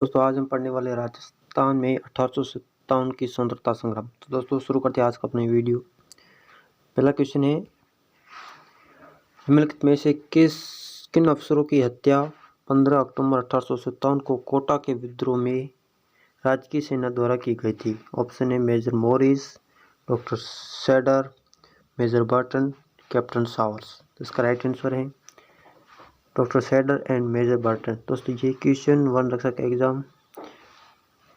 दोस्तों आज हम पढ़ने वाले राजस्थान में 1857 की स्वतंत्रता संग्राम। तो दोस्तों शुरू करते हैं आज का अपनी वीडियो। पहला क्वेश्चन है, निम्नलिखित में से किन अफसरों की हत्या 15 अक्टूबर 1857 को कोटा के विद्रोह में राजकीय सेना द्वारा की गई थी? ऑप्शन है major Morris, doctor Saddler, major Burton, captain Sowers. तो इसका राइट आंसर है doctor Saddler and major Burton. दोस्तों ये क्वेश्चन वन रक्षक एग्जाम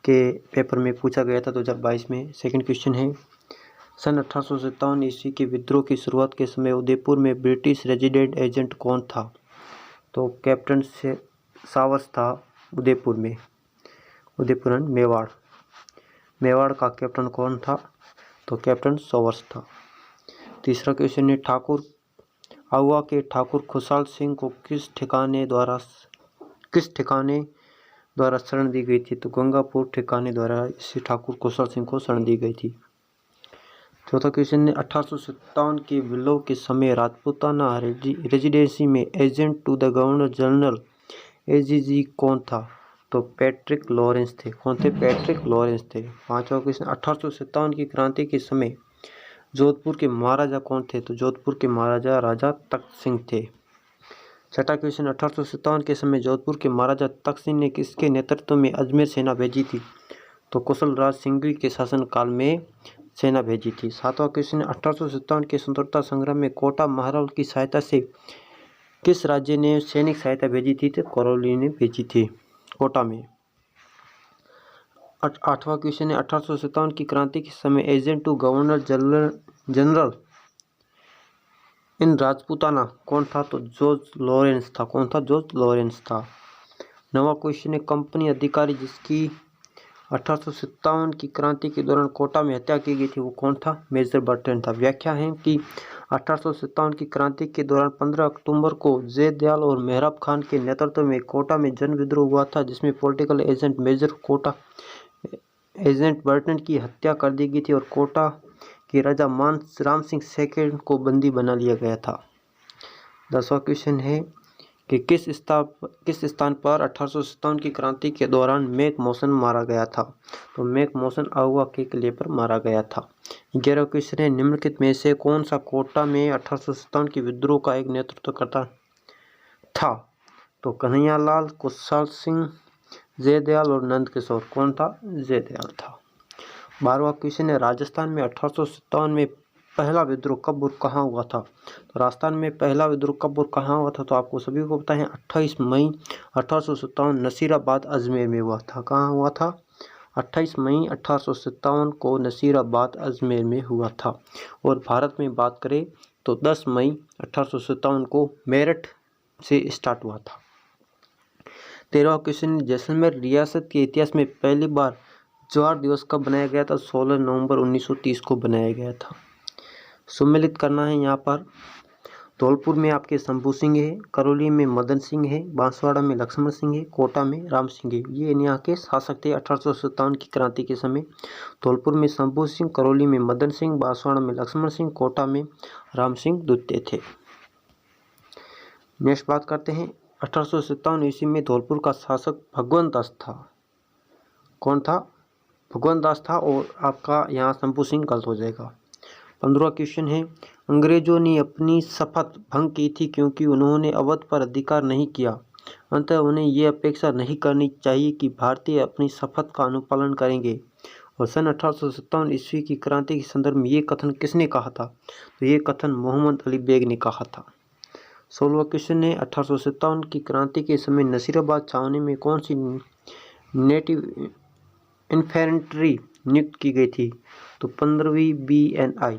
के पेपर में पूछा गया था 2022 में। सेकंड क्वेश्चन है, सन 1857 ईस्वी के विद्रोह की शुरुआत के समय उदयपुर में ब्रिटिश रेजिडेंट एजेंट कौन था? तो कैप्टन सावर्स था उदयपुर में, उदयपुर एंड मेवाड़। मेवाड़ का कैप्टन कौन था? तो कैप्टन सावर्स था। तीसरा क्वेश्चन है, ठाकुर आहुआ के ठाकुर खुशहाल सिंह को किस ठिकाने द्वारा शरण दी गई थी? तो गंगापुर ठिकाने द्वारा इसी ठाकुर खुशहाल सिंह को शरण दी गई थी। चौथा क्वेश्चन है, 1857 के विद्रोह के समय राजपूताना रेजिडेंसी में agent to the governor general AGG कौन था? तो पैट्रिक लॉरेंस थे। कौन थे? पैट्रिक लॉरेंस थे। पांचवा क्वेश्चन, 1857 की क्रांति के समय जोधपुर के महाराजा कौन थे? तो जोधपुर के महाराजा राजा तख्त सिंह थे। छठा क्वेश्चन, 1857 के समय जोधपुर के महाराजा तख्त सिंह ने किसके नेतृत्व में अजमेर सेना भेजी थी? तो कुशल राज सिंघवी के शासनकाल में सेना भेजी थी। सातवां क्वेश्चन, 1857 के स्वतंत्रता संग्राम में कोटा महाराव की सहायता से किस राज्य ने सैनिक सहायता भेजी थी? तो करौली ने भेजी थी कोटा में। आठवां क्वेश्चन है, 1857 की क्रांति के समय agent to governor general in Rajputana कौन था? तो जॉर्ज लॉरेंस था। कौन था? जॉर्ज लॉरेंस था। नवा क्वेश्चन है, कंपनी अधिकारी जिसकी 1857 की क्रांति के दौरान कोटा में हत्या की गई थी वो कौन था? मेजर बर्टन था। व्याख्या है कि 1857 की क्रांति के दौरान 15 अक्टूबर को जयदयाल और मेहराब खान के नेतृत्व में कोटा में जन विद्रोह हुआ था, जिसमें political agent major Kota agent Burton की हत्या कर दी गई थी और कोटा के राजा राम सिंह सेकंड को बंदी बना लिया गया था। 10वां क्वेश्चन है कि किस स्थान पर 1857 की क्रांति के दौरान मैक मॉसन मारा गया था? तो मैक मॉसन आहुआ के किले पर मारा गया था। 11वां क्वेश्चन है, निम्नलिखित में से कौन सा कोटा में 1857 के विद्रोह का एक नेतृत्व करता था? तो कन्हैयालाल, खुशहाल सिंह, जयदयाल और नंद किशोर। कौन था? जयदयाल था। 12वां क्वेश्चन है, राजस्थान में 1857 में पहला विद्रोह कब और कहाँ हुआ था? तो राजस्थान में पहला विद्रोह कब और कहाँ हुआ था? तो आपको सभी को पता है 28 मई 1857 नसीराबाद अजमेर में हुआ था। कहाँ हुआ था? 28 मई 1857 को नसीराबाद अजमेर में हुआ था। और भारत में बात करें तो 10 मई 1857 को मेरठ से स्टार्ट हुआ था। 13वां क्वेश्चन, जैसलमेर रियासत के इतिहास में पहली बार ज्वार दिवस कब बनाया गया था? 16 नवंबर 1930 को बनाया गया था। सम्मिलित करना है यहाँ पर, धौलपुर में आपके शंभू सिंह है, करौली में मदन सिंह है, बांसवाड़ा में लक्ष्मण सिंह है, कोटा में राम सिंह है। ये यहाँ के शासक थे 1857 की क्रांति के समय। धौलपुर में शंभू सिंह, करौली में मदन सिंह, बांसवाड़ा में लक्ष्मण सिंह, कोटा में राम सिंह द्वितीय थे। नेक्स्ट बात करते हैं, 1857 ईस्वी में धौलपुर का शासक भगवंत दास था। कौन था? भगवंत दास था। और आपका यहाँ शंभू सिंह गलत हो जाएगा। 15वां क्वेश्चन है, अंग्रेजों ने अपनी शपथ भंग की थी क्योंकि उन्होंने अवध पर अधिकार नहीं किया। अतः उन्हें ये अपेक्षा नहीं करनी चाहिए कि भारतीय अपनी शपथ का अनुपालन करेंगे। और सन 1857 ईस्वी की क्रांति के संदर्भ में ये कथन किसने कहा था? तो ये कथन मोहम्मद अली बेग ने कहा था। 16वां क्वेश्चन है, 1857 की क्रांति के समय नसीराबाद छावनी में कौन सी नेटिव इन्फेंट्री नियुक्त की गई थी? तो 15वीं BNI।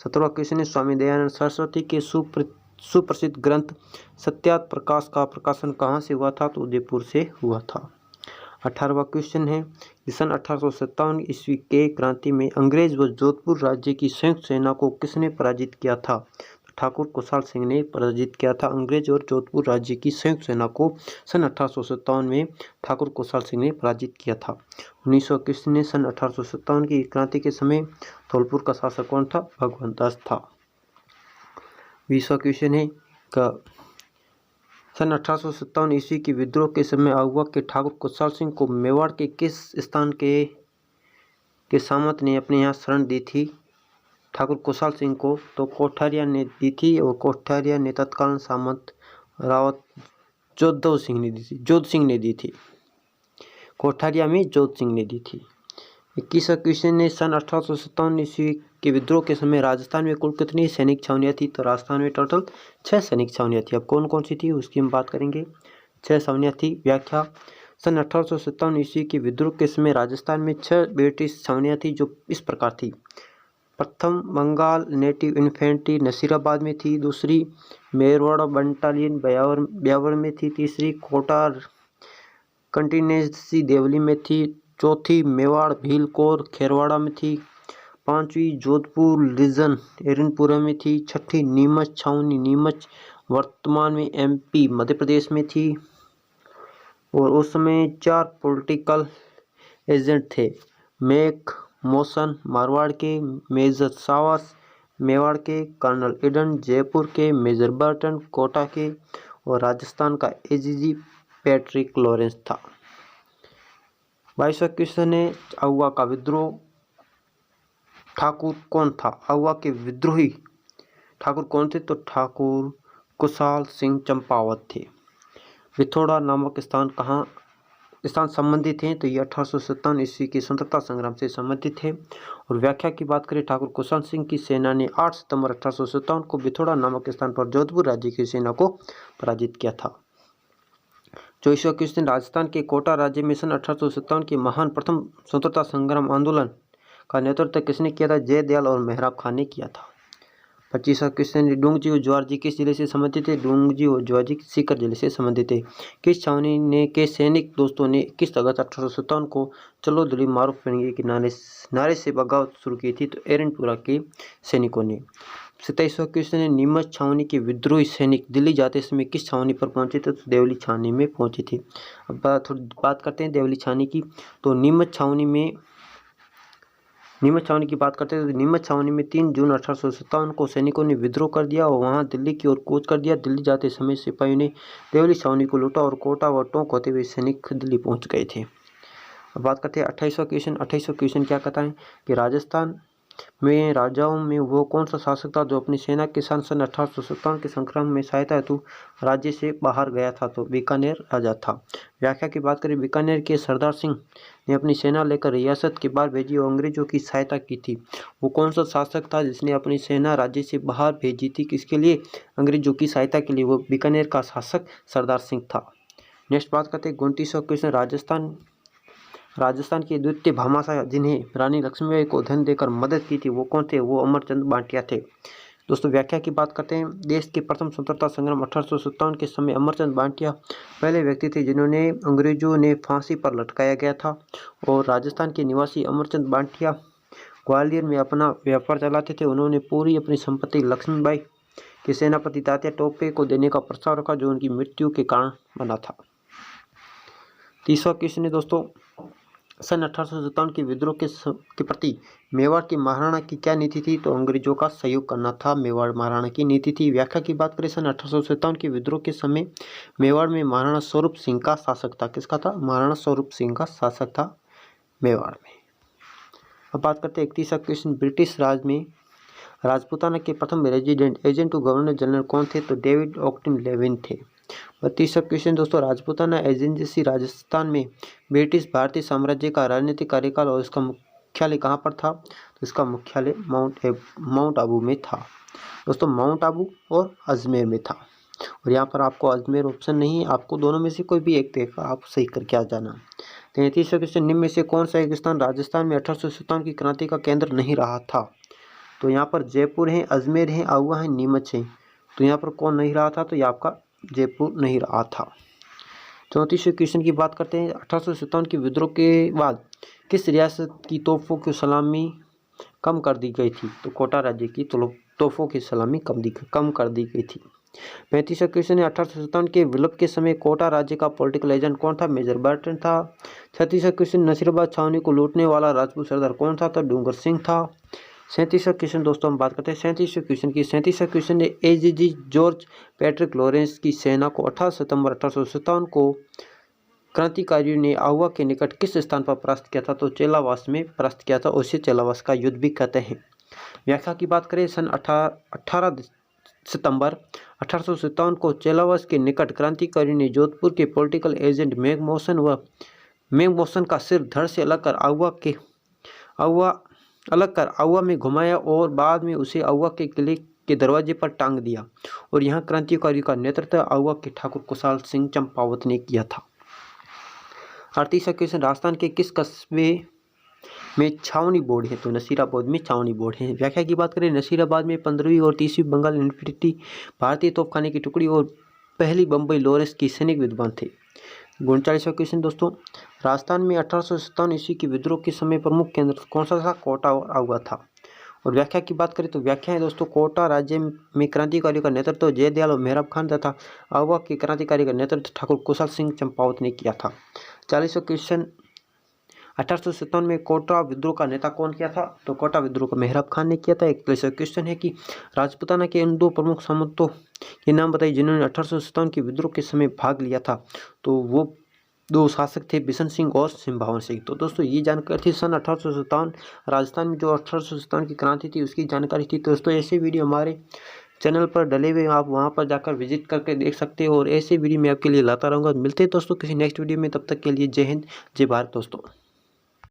17वां क्वेश्चन है, स्वामी दयानंद सरस्वती के सुप्रसिद्ध ग्रंथ सत्यार्थ प्रकाश का प्रकाशन कहाँ से हुआ था? तो उदयपुर से हुआ था। 18वां क्वेश्चन है, सन 1857 ईस्वी के क्रांति में अंग्रेज व जोधपुर राज्य की संयुक्त सेना को किसने पराजित किया था? ठाकुर खुशहाल सिंह ने पराजित किया था अंग्रेज और जोधपुर राज्य की संयुक्त सेना को। सन 1857 में ठाकुर खुशहाल सिंह ने पराजित किया था। 19वां क्वेश्चन है, सन 1857 की क्रांति के समय धौलपुर का शासक कौन था? भगवंत दास था। 20वां क्वेश्चन है, सन 1857 ईस्वी के विद्रोह के समय आहुआ के ठाकुर कुशाल सिंह को मेवाड़ के किस स्थान के सामंत ने अपने यहाँ शरण दी थी? ठाकुर कुशाल सिंह को तो कोठारिया ने दी थी, और कोठारिया ने तत्कालीन सामंत रावत जोध सिंह ने दी थी। कोठारिया में जोध सिंह ने दी थी। 21वां क्वेश्चन ने सन 1857 ईस्वी के विद्रोह के समय राजस्थान में कुल कितनी सैनिक छावनियाँ थी? तो राजस्थान में टोटल 6 सैनिक छावनियाँ थी। अब कौन कौन सी थी उसकी हम बात करेंगे। 6 छावनियाँ थी। व्याख्या: सन 1857 ईस्वी के विद्रोह के समय राजस्थान में 6 ब्रिटिश छावनियाँ थी, जो इस प्रकार थी। प्रथम बंगाल नेटिव इन्फेंट्री नसीराबाद में थी। दूसरी मेरवाड़ा बटालियन ब्यावर में थी। तीसरी कोटा कंटिनेंसी देवली में थी। चौथी मेवाड़ भील कोर खेरवाड़ा में थी। 5वीं जोधपुर रीजन एरनपुरा में थी। 6ठी नीमच छावनी नीमच वर्तमान में MP मध्य प्रदेश में थी। और उस समय 4 पॉलिटिकल एजेंट थे। मैक मोशन मारवाड़ के, मेजर सावस मेवाड़ के, कर्नल ईडन जयपुर के, मेजर बर्टन कोटा के, और राजस्थान का AGG पैट्रिक लॉरेंस था। 22वां क्वेश्चन है आहुआ का विद्रोह ठाकुर कौन था? आहुआ के विद्रोही ठाकुर कौन थे? तो ठाकुर कुशाल सिंह चंपावत थे। विथोड़ा नामक स्थान संबंधित हैं, तो ये 1857 ईस्वी के स्वतंत्रता संग्राम से संबंधित है। और व्याख्या की बात करें, ठाकुर कुशाल सिंह की सेना ने 8 सितंबर 1857 को विथोड़ा नामक स्थान पर जोधपुर राज्य की सेना को पराजित किया था। 24वां क्वेश्चन, राजस्थान के कोटा राज्य में सन 1857 के महान प्रथम स्वतंत्रता संग्राम आंदोलन का नेतृत्व किसने किया था? जयदयाल और मेहराब खान ने किया था। 25वां क्वेश्चन, डूंगजी और ज्वारजी किस जिले से संबंधित है? डूंगजी और ज्वारजी सीकर जिले से संबंधित है। किस छावनी ने के सैनिक दोस्तों ने 21 अगस्त 1857 को चलो दिल्ली मारो फिरेंगे के नारे से बगावत शुरू की थी? तो एरनपुरा के सैनिकों ने। 27वां क्वेश्चन है, नीमच छावनी के विद्रोही सैनिक दिल्ली जाते समय किस छावनी पर पहुंचे थे? तो देवली छावनी में पहुंचे थे। अब थोड़ी बात करते हैं देवली छावनी की। तो नीमच छावनी की बात करते हैं तो नीमच छावनी में 3 जून 1857 को सैनिकों ने विद्रोह कर दिया और वहां दिल्ली की ओर कूच कर दिया। दिल्ली जाते समय सिपाहियों ने देवली छावनी को लूटा और कोटा व टोंक होते हुए सैनिक दिल्ली पहुंच गए थे। अब बात करते हैं 28वां क्वेश्चन। 28वां क्वेश्चन क्या कहता है कि राजस्थान में राजाओं में वो कौन सा शासक था जो अपनी सेना के साथ सन 1857 के संग्राम में सहायता हेतु राज्य से बाहर गया था? तो बीकानेर राजा था। व्याख्या की बात करें, बीकानेर के सरदार सिंह ने अपनी सेना लेकर रियासत के बाहर भेजी और अंग्रेजों की सहायता की थी। वो कौन सा शासक था जिसने अपनी सेना राज्य से बाहर भेजी थी? किसके लिए? अंग्रेजों की सहायता के लिए। वो बीकानेर का शासक सरदार सिंह था। नेक्स्ट बात करते हैं 29वां क्वेश्चन। राजस्थान के द्वितीय भामाशाह जिन्हें रानी लक्ष्मीबाई को धन देकर मदद की थी वो कौन थे? वो अमरचंद भाटिया थे। दोस्तों व्याख्या की बात करते हैं। देश के प्रथम स्वतंत्रता संग्राम 1857 के समय अमरचंद भाटिया पहले व्यक्ति थे जिन्होंने अंग्रेजों ने फांसी पर लटकाया गया था। और राजस्थान के निवासी अमरचंद भाटिया ग्वालियर में अपना व्यापार चलाते थे। उन्होंने पूरी अपनी संपत्ति लक्ष्मीबाई के सेनापति तात्या टोपे को देने का प्रस्ताव रखा जो उनकी मृत्यु के कारण बना था। 30वां क्वेश्चन है दोस्तों, सन 1857 के विद्रोह के प्रति मेवाड़ की महाराणा की क्या नीति थी? तो अंग्रेजों का सहयोग करना था मेवाड़ महाराणा की नीति थी। व्याख्या की बात करें, सन 1857 के विद्रोह के समय मेवाड़ में महाराणा स्वरूप सिंह का शासक था। किसका था? महाराणा स्वरूप सिंह का शासक था मेवाड़ में। अब बात करते हैं 31वां क्वेश्चन। ब्रिटिश राज में राजपूताना के प्रथम resident agent to governor general कौन थे? तो डेविड ऑक्टिन लेविन थे। 32वां क्वेश्चन दोस्तों, राजपूताना एजेंसी राजस्थान में ब्रिटिश भारतीय साम्राज्य का राजनीतिक कार्यकाल और इसका मुख्यालय कहाँ पर था? तो इसका मुख्यालय माउंट आबू में था। दोस्तों माउंट आबू और अजमेर में था। और यहाँ पर आपको अजमेर ऑप्शन नहीं है, आपको दोनों में से कोई भी एक देगा, आप सही करके आ जाना। 33वां क्वेश्चन, निम्न में से कौन सा एक स्थान राजस्थान में 1857 की क्रांति का केंद्र नहीं रहा था? तो यहाँ पर जयपुर है, अजमेर है, आहुआ है, नीमच है। तो यहाँ पर कौन नहीं रहा था? तो ये आपका जयपुर नहीं रहा था। 34वें क्वेश्चन की बात करते हैं। 1857 के विद्रोह के बाद किस रियासत की तोपों की सलामी कम कर दी गई थी? तो कोटा राज्य की तोपों की सलामी कम कर दी गई थी। 35वां क्वेश्चन है, 1857 के विप्लव के समय कोटा राज्य का पॉलिटिकल एजेंट कौन था? मेजर बर्टन था। 36वां क्वेश्चन, नसीराबाद छावनी को लूटने वाला राजपूत सरदार कौन था? तो डूंगर सिंह था। 37वां क्वेश्चन दोस्तों हम बात करते हैं 37वें क्वेश्चन की। 37वां क्वेश्चन है एजीजी जॉर्ज पैट्रिक लॉरेंस की सेना को 18 सितंबर 1857 को क्रांतिकारियों ने आहुआ के निकट किस स्थान पर परास्त किया था? तो चेलावास में परास्त किया था, उसे चेलावास का युद्ध भी कहते हैं। व्याख्या की बात करें, सन 18 सितंबर 1857 को चेलावास के निकट क्रांतिकारियों ने जोधपुर के पॉलिटिकल एजेंट मैकमोहन का सिर धड़ से अलग कर आहुआ में घुमाया और बाद में उसे आहुआ के किले के दरवाजे पर टांग दिया और यहाँ क्रांतिकारियों का नेतृत्व आहुआ के ठाकुर कुशाल सिंह चंपावत ने किया था। 38वां क्वेश्चन, राजस्थान के किस कस्बे में छावनी बोर्ड है? तो नसीराबाद में छावनी बोर्ड है। व्याख्या की बात करें, नसीराबाद में 15वीं और 30वीं बंगाल इन्फेंट्री भारतीय तोपखाने की टुकड़ी और पहली बम्बई लॉरेंस की सैनिक विद्वान थे। 39वां क्वेश्चन दोस्तों, राजस्थान में 1857 ईस्वी के विद्रोह के समय प्रमुख केंद्र कौन सा था? कोटा और आहुआ था। और व्याख्या की बात करें तो व्याख्या है दोस्तों, कोटा राज्य में क्रांतिकारियों का नेतृत्व जयदयाल और मेहराब खान तथा आहुआ के क्रांतिकारी का नेतृत्व ठाकुर कुशाल सिंह चंपावत ने किया था। 40वां क्वेश्चन, 1857 में कोटा विद्रोह का नेता कौन किया था? तो कोटा विद्रोह को मेहराब खान ने किया था। 41वां क्वेश्चन है कि राजपूताना के उन दो प्रमुख सामंतों के नाम बताइए जिन्होंने 1857 के विद्रोह के समय भाग लिया था। तो वो दो शासक थे बिशन सिंह और सिंभावन सिंह। तो दोस्तों ये जानकारी थी सन 1857 राजस्थान में जो 1857 की क्रांति थी उसकी जानकारी थी। दोस्तों ऐसे वीडियो हमारे चैनल पर डले हुए, आप वहां पर जाकर विजिट करके देख सकते हो और ऐसे वीडियो मैं आपके लिए लाता रहूँगा। मिलते हैं दोस्तों किसी नेक्स्ट वीडियो में, तब तक के लिए जय हिंद जय भारत दोस्तों।